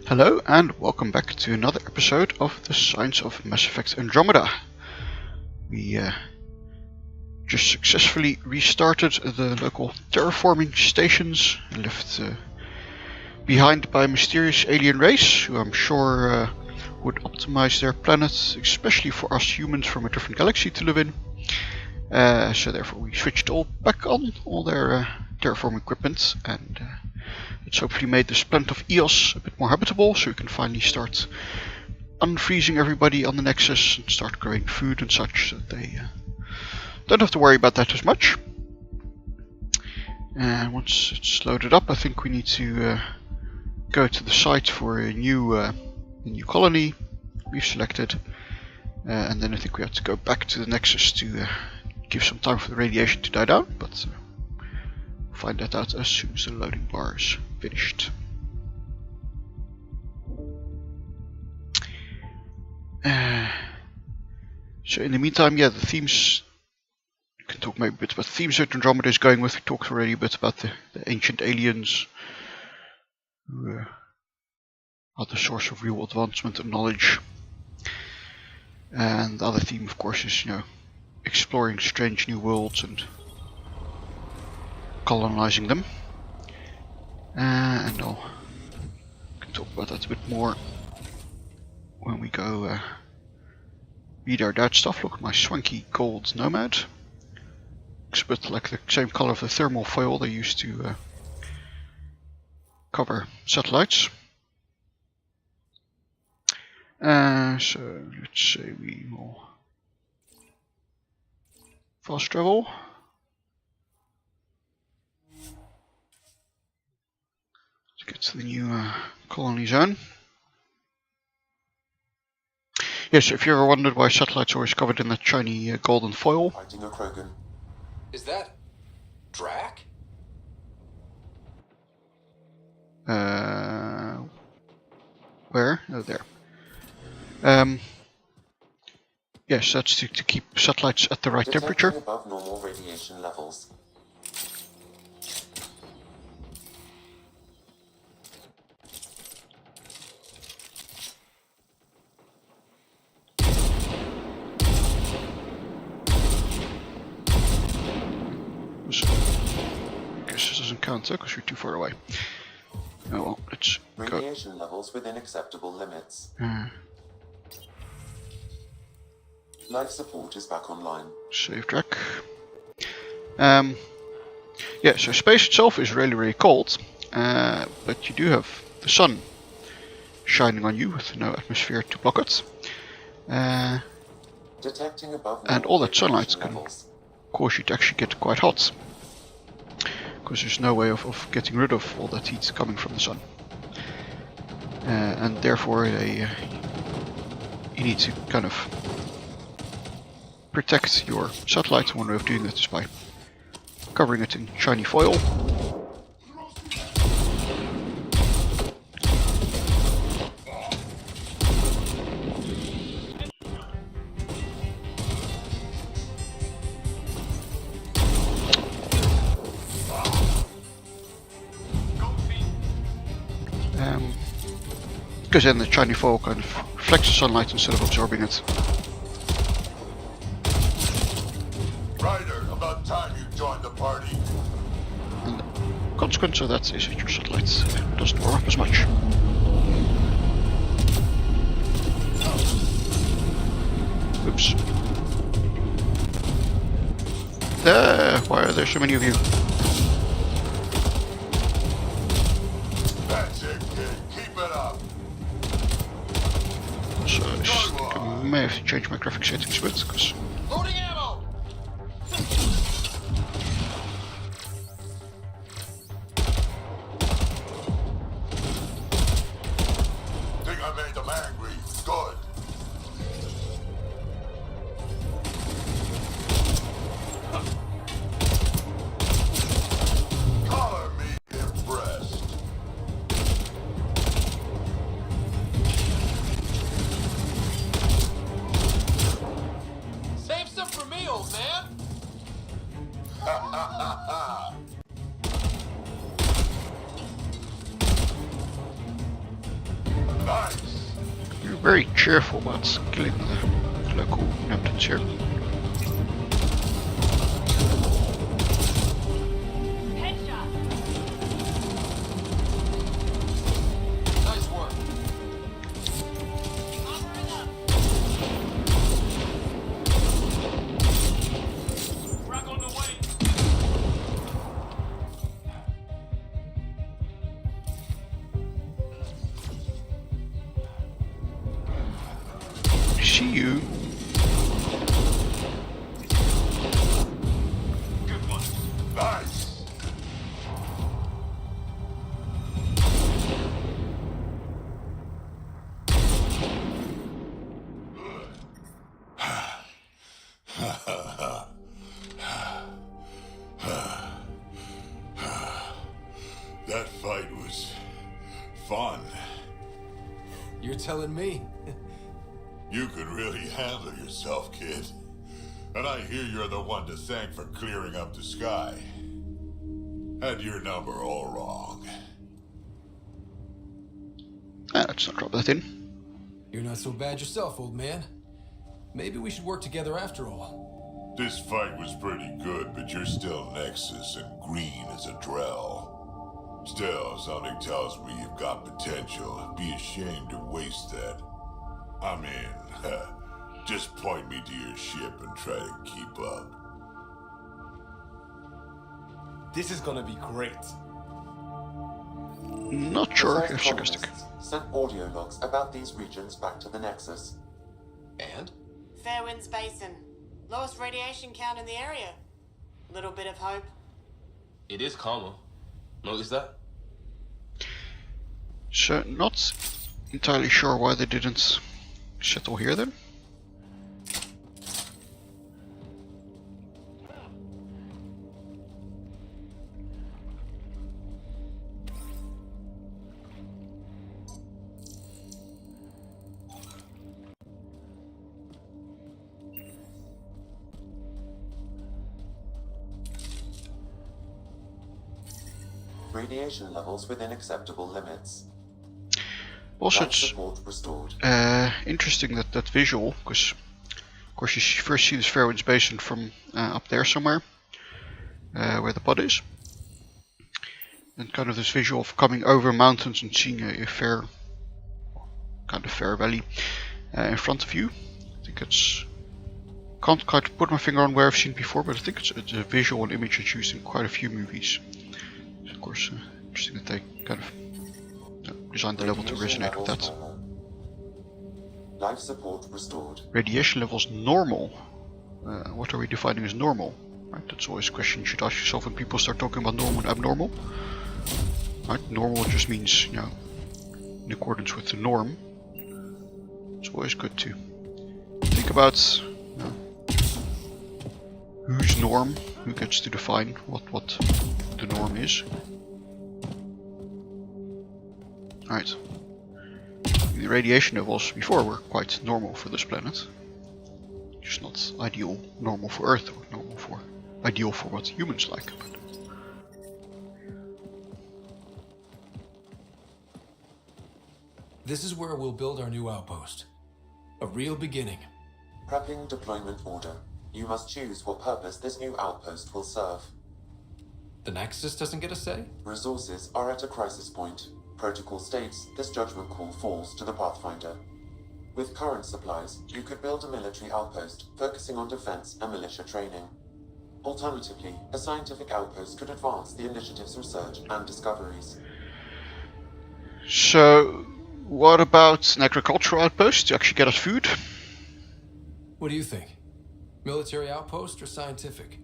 Hello and welcome back to another episode of the Science of Mass Effect Andromeda. We just successfully restarted the local terraforming stations left behind by a mysterious alien race who I'm sure would optimize their planet, especially for us humans from a different galaxy to live in. So therefore we switched back on all their terraforming equipment, and it's hopefully made this planet of Eos a bit more habitable, so we can finally start unfreezing everybody on the Nexus and start growing food and such, so that they don't have to worry about that as much. And once it's loaded up, I think we need to go to the site for a new colony we've selected, and then I think we have to go back to the Nexus to give some time for the radiation to die down, but we'll find that out as soon as the loading bar is finished. So in the meantime, yeah, the themes, you can talk maybe a bit about the themes that Andromeda is going with. We talked already a bit about the ancient aliens who are the source of real advancement and knowledge. And the other theme, of course, is, exploring strange new worlds and colonizing them. And we can talk about that a bit more when we go read our Dutch stuff. Look at my swanky gold Nomad. Looks a bit like the same color of the thermal foil they used to cover satellites. So let's say we will fast travel. To get to the new colony zone. Yes, if you ever wondered why satellites are always covered in that shiny golden foil. Fighting a Krogan. Is that Drac? Where? Oh, there. Yes, that's to keep satellites at the right Detecting temperature. above normal radiation levels. I guess this doesn't count because we're too far away. Oh well, let's go. Radiation levels within acceptable limits. Life support is back online. Save track. Yeah, so space itself is really cold, but you do have the sun shining on you with no atmosphere to block it. Detecting above And all that sunlight radiation can levels. cause you to actually get quite hot, because there's no way of getting rid of all that heat coming from the sun. And therefore you need to kind of protect your satellite. One way of doing that is by covering it in shiny foil. Because then the shiny foil kind of reflects the sunlight instead of absorbing it. Ryder, about time you joined the party. And the consequence of that is that your satellite doesn't warm up as much. Oops. Why are there so many of you? That's it, kid. Keep it up. So I may have to change my graphic settings a bit, because Loading ammo! Think I made them angry. Good. Color me impressed. Nice. You're very cheerful about killing the local inhabitants here. Headshot. Nice work. Armoring up. Rock on the way. See you. Good one. Nice. That fight was fun. You're telling me. You could really handle yourself, kid. And I hear you're the one to thank for clearing up the sky. Had your number all wrong. Let's not rub that in. You're not so bad yourself, old man. Maybe we should work together after all. This fight was pretty good, but you're still Nexus and green as a Drell. Still, something tells me you've got potential. Be ashamed to waste that. I mean, just point me to your ship and try to keep up. This is gonna be great. Not The sure first if sarcastic. colonists sent audio logs about these regions back to the Nexus. And? Fairwinds Basin. Lowest radiation count in the area. Little bit of hope. It is calmer. Notice that? So, not entirely sure why they didn't settle here then. Radiation levels within acceptable limits. Also, Life it's support restored. interesting that visual, because of course you first see this Fairwinds Basin from up there somewhere, where the pod is, and kind of this visual of coming over mountains and seeing a fair, kind of fair valley in front of you. I think it's, can't quite put my finger on where I've seen it before, but I think it's a visual and image that's used in quite a few movies. So of course, interesting that they kind of designed the level to Radiation resonate with levels that. normal. Life support restored. Radiation levels normal. What are we defining as normal? Right, that's always a question you should ask yourself when people start talking about normal and abnormal. Right, normal just means, you know, in accordance with the norm. It's always good to think about, you know, whose norm, who gets to define what the norm is. Right. The radiation levels before were quite normal for this planet. Just not ideal, normal for Earth, or normal for ideal for what humans like. But This is where we'll build our new outpost. A real beginning. Prepping deployment order. You must choose what purpose this new outpost will serve. The Nexus doesn't get a say? Resources are at a crisis point. Protocol states this judgment call falls to the Pathfinder. With current supplies, you could build a military outpost focusing on defense and militia training. Alternatively, a scientific outpost could advance the initiative's research and discoveries. so, what about an agricultural outpost to actually get us food? What do you think? Military outpost or scientific?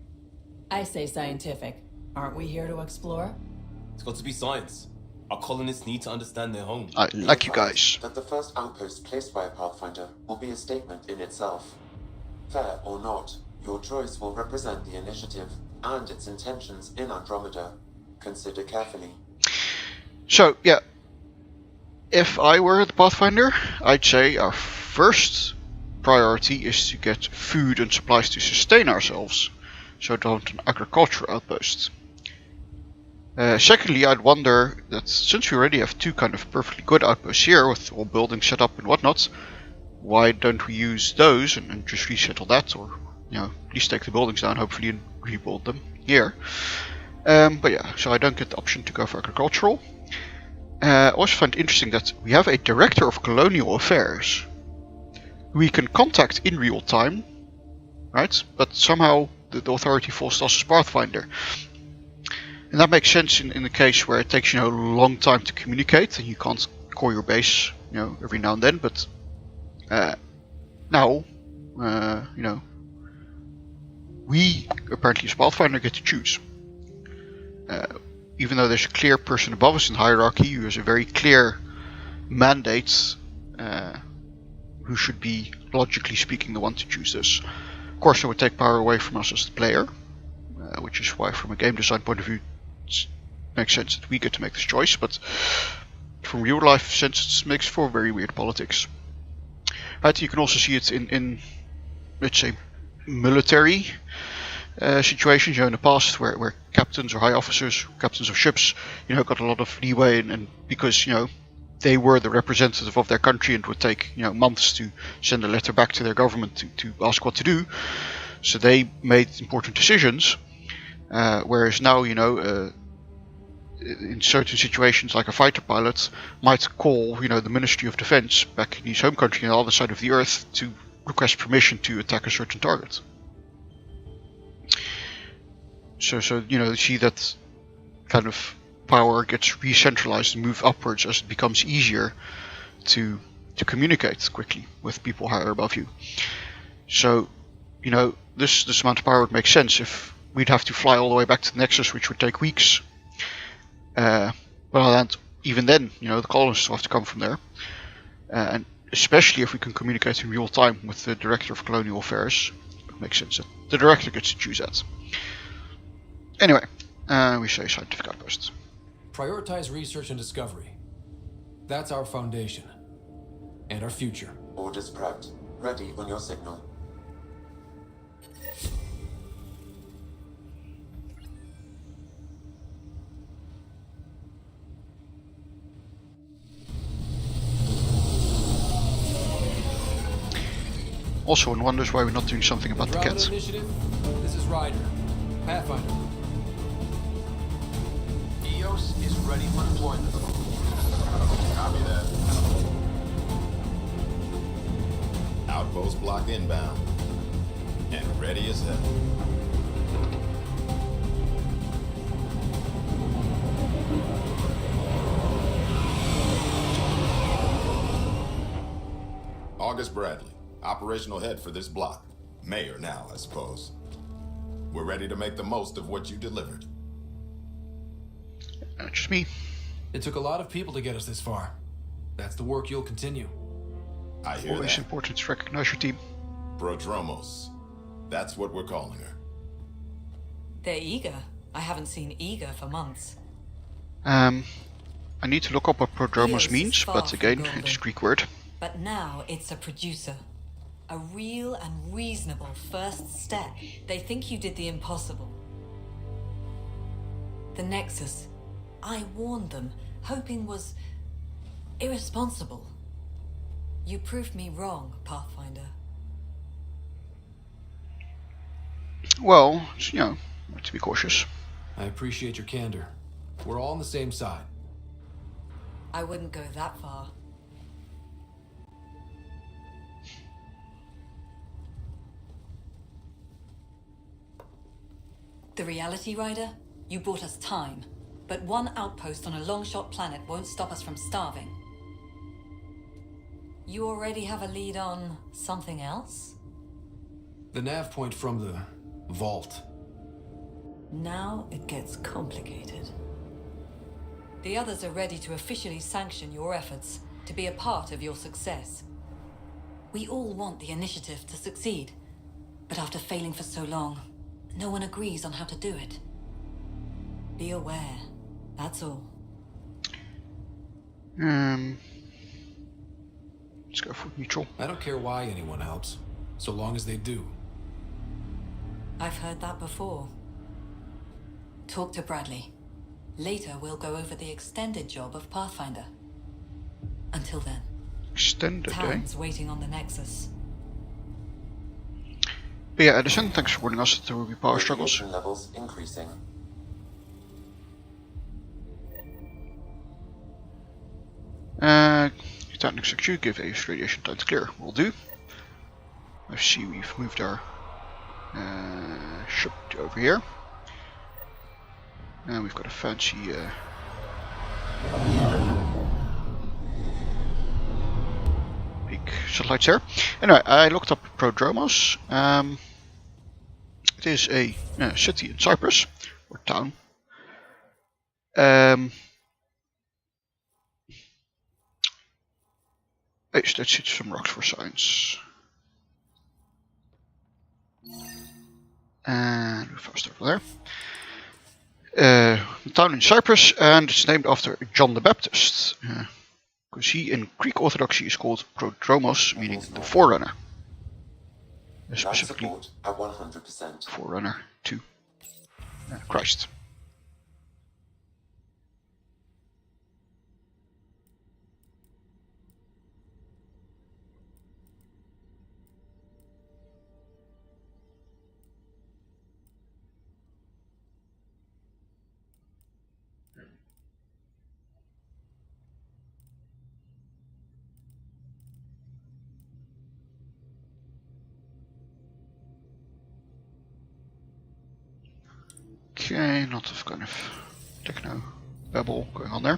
I say scientific. Aren't we here to explore? It's got to be science. Our colonists need to understand their home. I like you guys. That the first outpost placed by a Pathfinder will be a statement in itself. Fair or not, your choice will represent the initiative and its intentions in Andromeda. Consider carefully. So, yeah. If I were the Pathfinder, I'd say our first priority is to get food and supplies to sustain ourselves. So don't an agricultural outpost. Secondly, I'd wonder that since we already have two kind of perfectly good outposts here with all buildings set up and whatnot, why don't we use those and just resettle that, or at least take the buildings down, hopefully, and rebuild them here. But yeah, so I don't get the option to go for agricultural. I also find it interesting that we have a director of colonial affairs who we can contact in real time, right? But somehow the authority falls to us as Pathfinder. And that makes sense in the case where it takes a long time to communicate and you can't call your base every now and then, but now we apparently as Pathfinder get to choose. Even though there's a clear person above us in hierarchy who has a very clear mandate, who should be, logically speaking, the one to choose this. Of course, it would take power away from us as the player, which is why, from a game design point of view, it makes sense that we get to make this choice, but from real life sense, it makes for very weird politics. Right, you can also see it in let's say, military situations, in the past, where captains or high officers, captains of ships, got a lot of leeway, and because they were the representative of their country, and it would take months to send a letter back to their government to ask what to do, so they made important decisions. Whereas now, in certain situations, like a fighter pilot might call, the Ministry of Defense back in his home country on the other side of the earth to request permission to attack a certain target. So you see that kind of power gets re-centralized and moved upwards as it becomes easier to communicate quickly with people higher above you. So, this amount of power would make sense if we'd have to fly all the way back to the Nexus, which would take weeks. But even then, the colonists will have to come from there. And especially if we can communicate in real time with the Director of Colonial Affairs, it makes sense that the Director gets to choose that. Anyway, we say scientific outposts. Prioritize research and discovery. That's our foundation. And our future. Orders prepped. Ready on your signal. Also, one wonders why we're not doing something about the cat. Initiative. This is Ryder. Pathfinder. EOS is ready for deployment. Copy that. Outpost block inbound. And ready as hell. August Bradley, operational head for this block. Mayor now, I suppose. We're ready to make the most of what you delivered. Just me. It took a lot of people to get us this far. That's the work you'll continue. I hear Always that. important to recognize your team. Prodromos. That's what we're calling her. They're eager. I haven't seen eager for months. I need to look up what Prodromos Eos means, is far but from again, golden. it's a Greek word. But now it's a producer. A real and reasonable first step. They think you did the impossible. The Nexus. I warned them, hoping was irresponsible. You proved me wrong, Pathfinder. Well, to be cautious. I appreciate your candor. We're all on the same side. I wouldn't go that far. The Reality Rider? You bought us time. But one outpost on a long-shot planet won't stop us from starving. You already have a lead on something else? The nav point from the vault. Now it gets complicated. The others are ready to officially sanction your efforts, to be a part of your success. We all want the initiative to succeed, but after failing for so long, no one agrees on how to do it. Be aware, that's all. Let's go for neutral. I don't care why anyone helps, so long as they do. I've heard that before. Talk to Bradley. Later, we'll go over the extended job of Pathfinder. Until then, Extended, eh? Talon's waiting on the Nexus. But yeah, Edison, thanks for warning us that there will be power struggles. Radiation levels increasing. Titan execute, give a radiation time to clear. Will do. I see we've moved our ship to over here. And we've got a fancy big satellites here. Anyway, I looked up Prodromos. It is a city in Cyprus, or town. Let's hit some rocks for science. And we're fast over there. The town in Cyprus, and it's named after John the Baptist. Because he in Greek Orthodoxy is called Prodromos, meaning the Forerunner. Specifically, Support at 100%. Forerunner to Christ. Okay, lots of kind of techno babble going on there.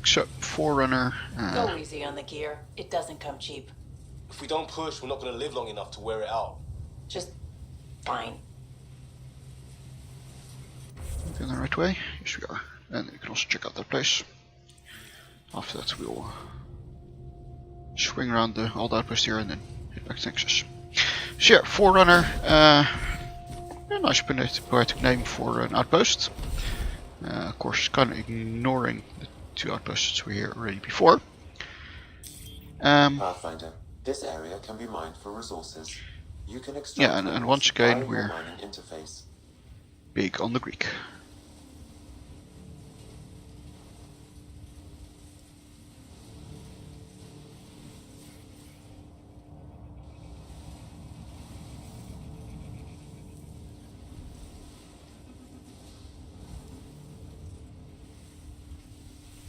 So, Forerunner. Go easy on the gear. It doesn't come cheap. If we don't push, we're not going to live long enough to wear it out. Just fine. Going the right way? Yes, we are. And you can also check out that place. After that, we'll swing around all the outposts here and then head back to Nexus. So yeah, Forerunner, a nice poetic name for an outpost. Of course, kind of ignoring the two outposts that were here already before. Pathfinder, this area can be mined for resources. You can extract yeah, and once again via we're mining interface. big on the Greek.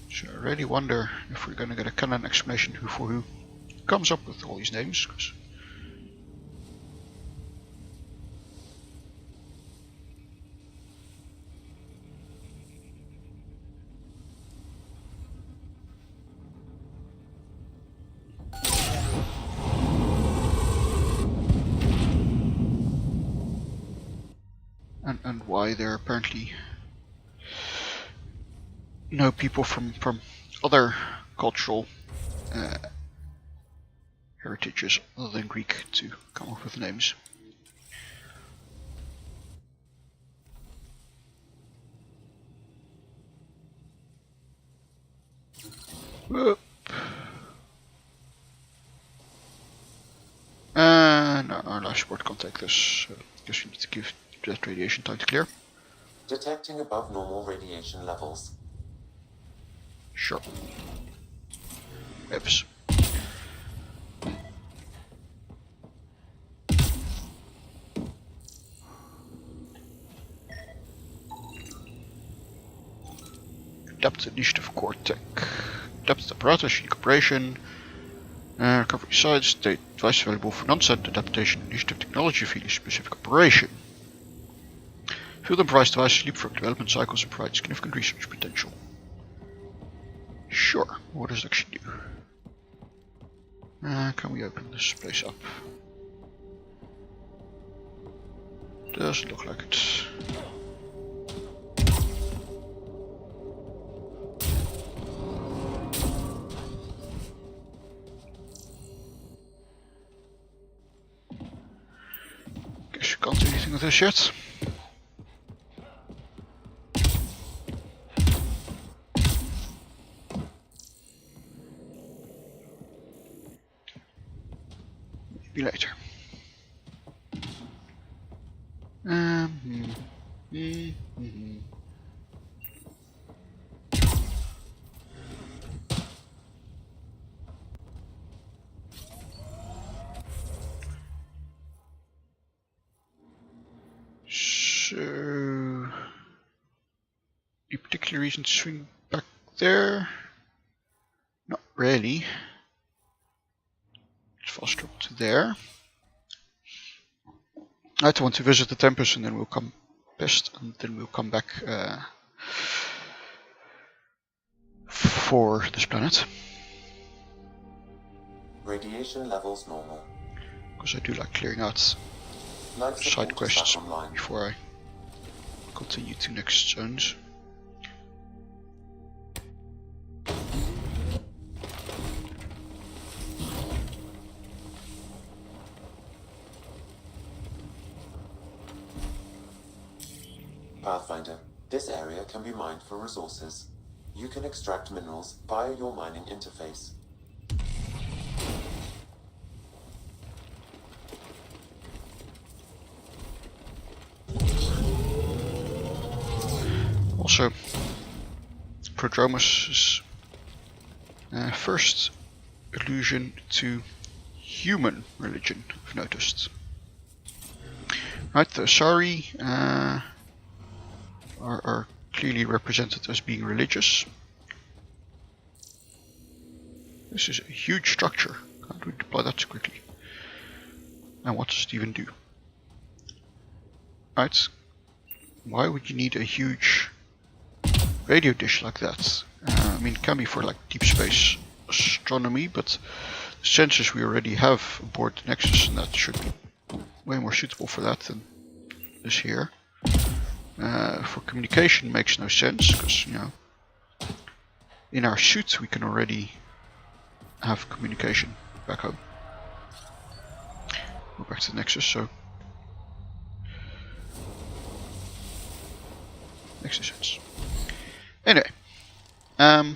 So I really wonder if we're going to get a canon explanation who for who comes up with all these names. 'Cause and why there are apparently no people from other cultural heritages other than Greek to come up with names. Whoop. And our life support can't take this, so I guess we need to give that radiation time to clear. Detecting above normal radiation levels. Sure. Oops. Depth initiative core tech. Depth apparatus, unique operation. Recovery sites, state device available for non-sent adaptation initiative technology field specific operation. Field and provides device leapfrog development cycles and provides significant research potential. Sure, what does it actually do? Can we open this place up? Doesn't look like it. Guess you can't do anything with this yet. Maybe later. Mm-hmm. So, any particular reason to swing back there? Not really. Let's fast travel to there. I want to visit the tempest, and then we'll come past, and then we'll come back for this planet. Radiation levels normal. Because I do like clearing out Life side support is quests back online. before I continue to next zones. Pathfinder, this area can be mined for resources. You can extract minerals via your mining interface. Also, Prodromus' first allusion to human religion, I've noticed. Right, the Asari are clearly represented as being religious. This is a huge structure. Can't we deploy that so quickly? And what does it even do? Right, why would you need a huge radio dish like that? I mean, it can be for like deep space astronomy, but the sensors we already have aboard the Nexus, and that should be way more suitable for that than this here. For communication makes no sense, because, you know, in our suits we can already have communication back home. Go back to the Nexus, so makes no sense. Anyway, I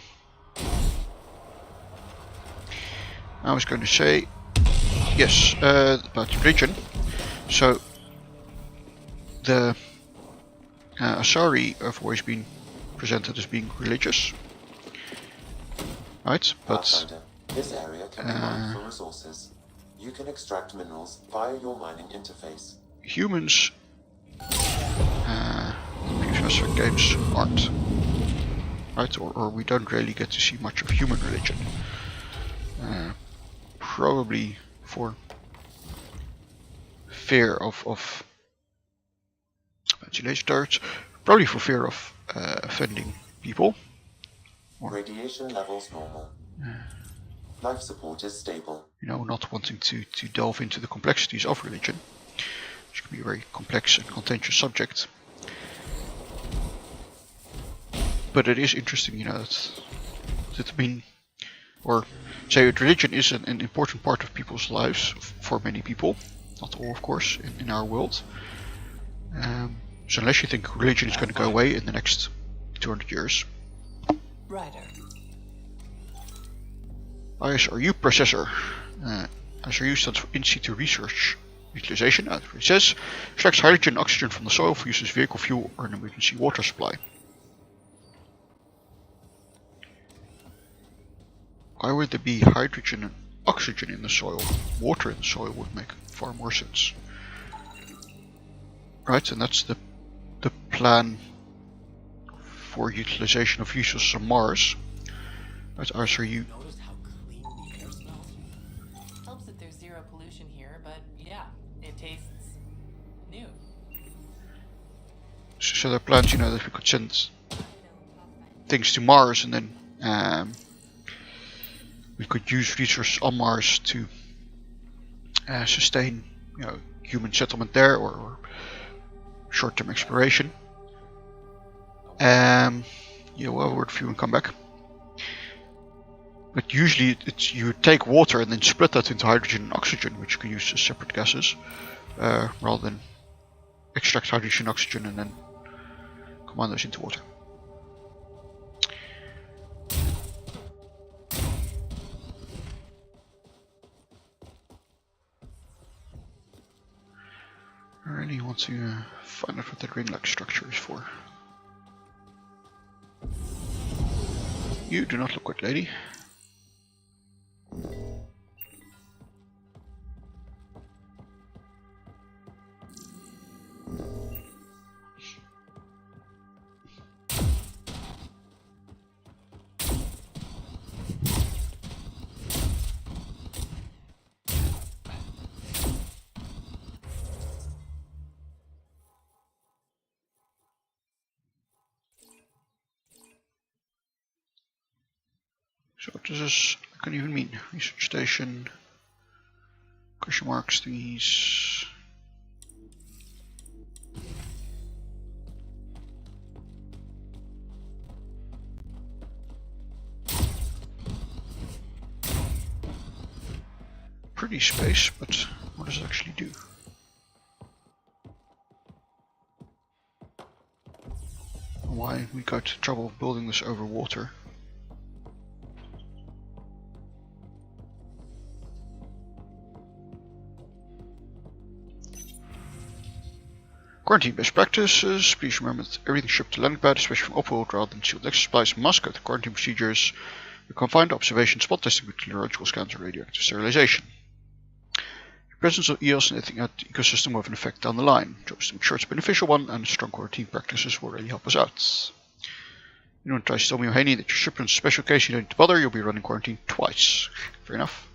was going to say, yes, about religion. So, the Asari have always been presented as being religious, right? But Pathfinder, this area can be mined for resources. You can extract minerals via your mining interface. humans, previous Mass Effect games aren't, right? Or we don't really get to see much of human religion. Probably for fear of ventilation turrets, probably for fear of offending people. Radiation levels normal. Life support is stable. You know, not wanting to delve into the complexities of religion, which can be a very complex and contentious subject. But it is interesting, you know, that mean, or say that religion is an important part of people's lives, for many people, not all of course, in our world. So unless you think religion is going to go away in the next 200 years. Ryder. ISRU processor. ISRU stands for In Situ Research Utilization. It says, extracts hydrogen and oxygen from the soil for use as vehicle fuel or an emergency water supply. Why would there be hydrogen and oxygen in the soil? Water in the soil would make far more sense. Right, and that's the plan for utilization of resources on Mars. Right, ISRU. Noticed how clean the air smells? Helps that there's zero pollution here, but yeah, it tastes new. So there are plans, you know, that we could send things to Mars, and then we could use resources on Mars to sustain, you know, human settlement there, or short-term exploration. Yeah, we'll have a word for you and come back. But usually it's you take water and then split that into hydrogen and oxygen, which you can use as separate gases, rather than extract hydrogen and oxygen and then combine those into water. I really want to find out what that ring-like structure is for. You do not look good, lady. So what does this can even mean? Research station, question marks, these. Pretty space, but what does it actually do? Why we got trouble building this over water? Quarantine best practices. Please remember that everything shipped to landing pad, especially from off-world rather than sealed extra supplies, must go through quarantine procedures. You can find observation, spot testing with neurological scans, or radioactive sterilization. The presence of EOS and anything at the ecosystem will have an effect down the line. Job is to make sure it's a beneficial one, and strong quarantine practices will really help us out. Anyone tries to tell me or Haney that your shipment's a special case, you don't need to bother, you'll be running quarantine twice. Fair enough.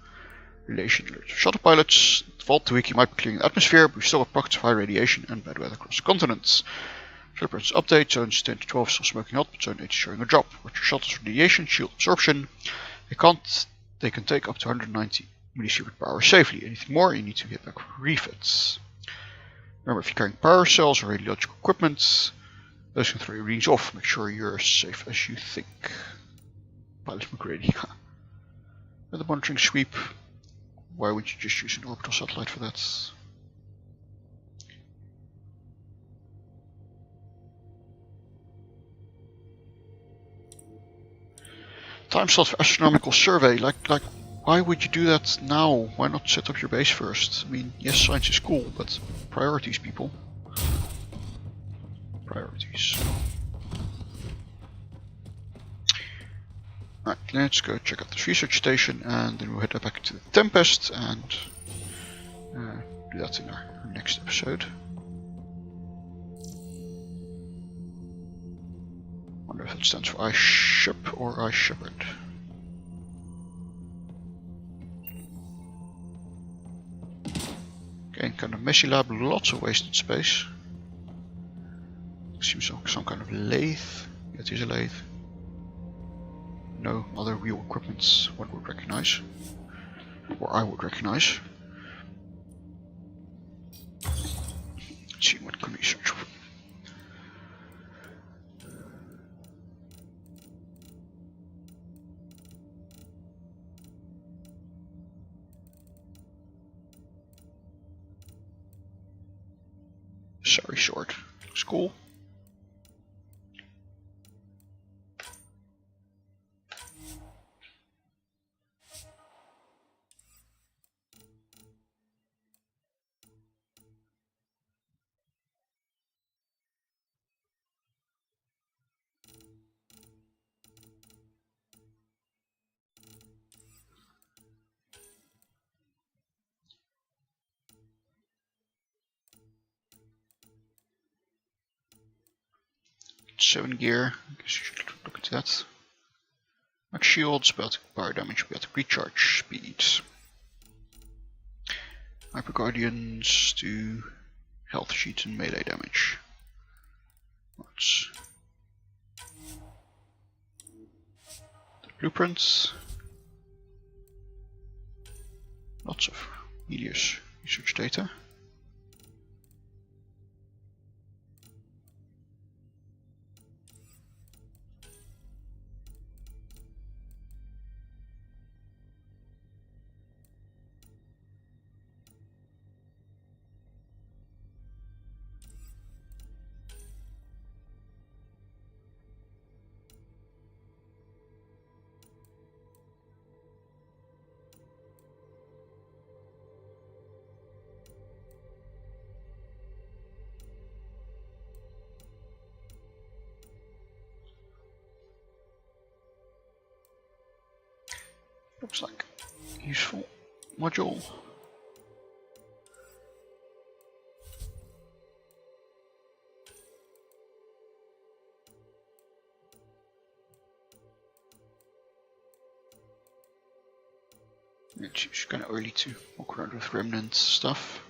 Relation alert. Shuttle pilots. Vault 2 week you might be clearing the atmosphere, but we've still got pockets of high radiation and bad weather across the continents. Shipments update. Zones 10 to 12 still smoking hot, but zone 8 is showing a drop. Watch your shuttles radiation, shield absorption. They can take up to 190 millisievert per hour safely. Anything more, you need to get back for refits. Remember, if you're carrying power cells or radiological equipment, those can throw your readings off. Make sure you're as safe as you think. Pilot McGrady. With the monitoring sweep. Why would you just use an orbital satellite for that? Time slot for astronomical survey. Like, why would you do that now? Why not set up your base first? I mean, yes, science is cool, but priorities, people. Priorities. Right, let's go check out this research station, and then we'll head back to the Tempest and do that in our next episode. Wonder if it stands for I ship or I shepherd. Okay, kind of messy lab, lots of wasted space. Seems like some kind of lathe. It is a lathe. No other real equipment one would recognize, or I would recognize. Let's see what can we search for. Sorry, sword. Looks cool. Seven gear. I guess you should look at that. Max shields, Baltic power damage, Baltic recharge speed. Hyper Guardians do health sheet and melee damage. What's the blueprints? Lots of Helios research data. Looks like a useful module. It's kind of early to walk around with remnant stuff.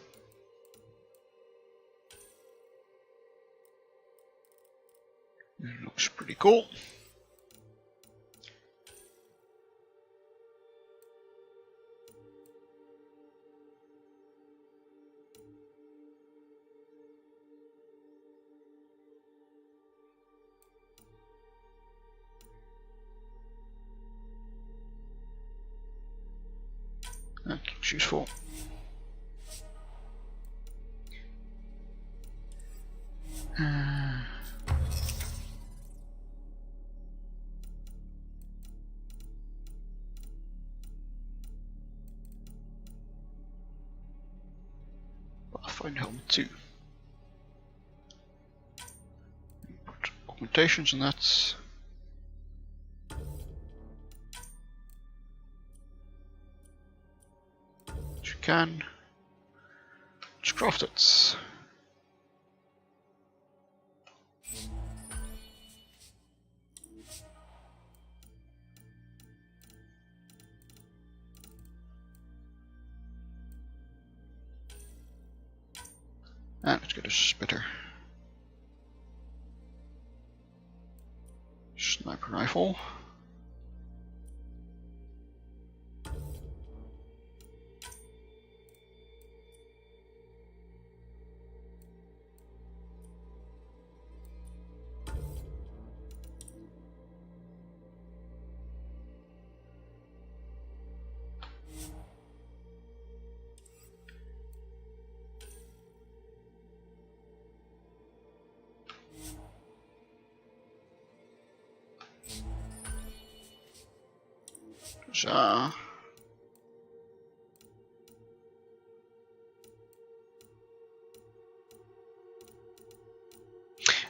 It looks pretty cool. That looks useful. Pathfinder helmet 2. Put augmentations on that. As you can. Let's craft it. And let's get a spitter. Sniper rifle.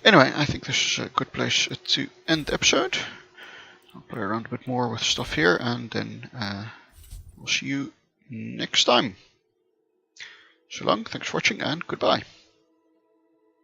Anyway, I think this is a good place to end the episode. I'll play around a bit more with stuff here, and then we'll see you next time. So long, thanks for watching, and goodbye.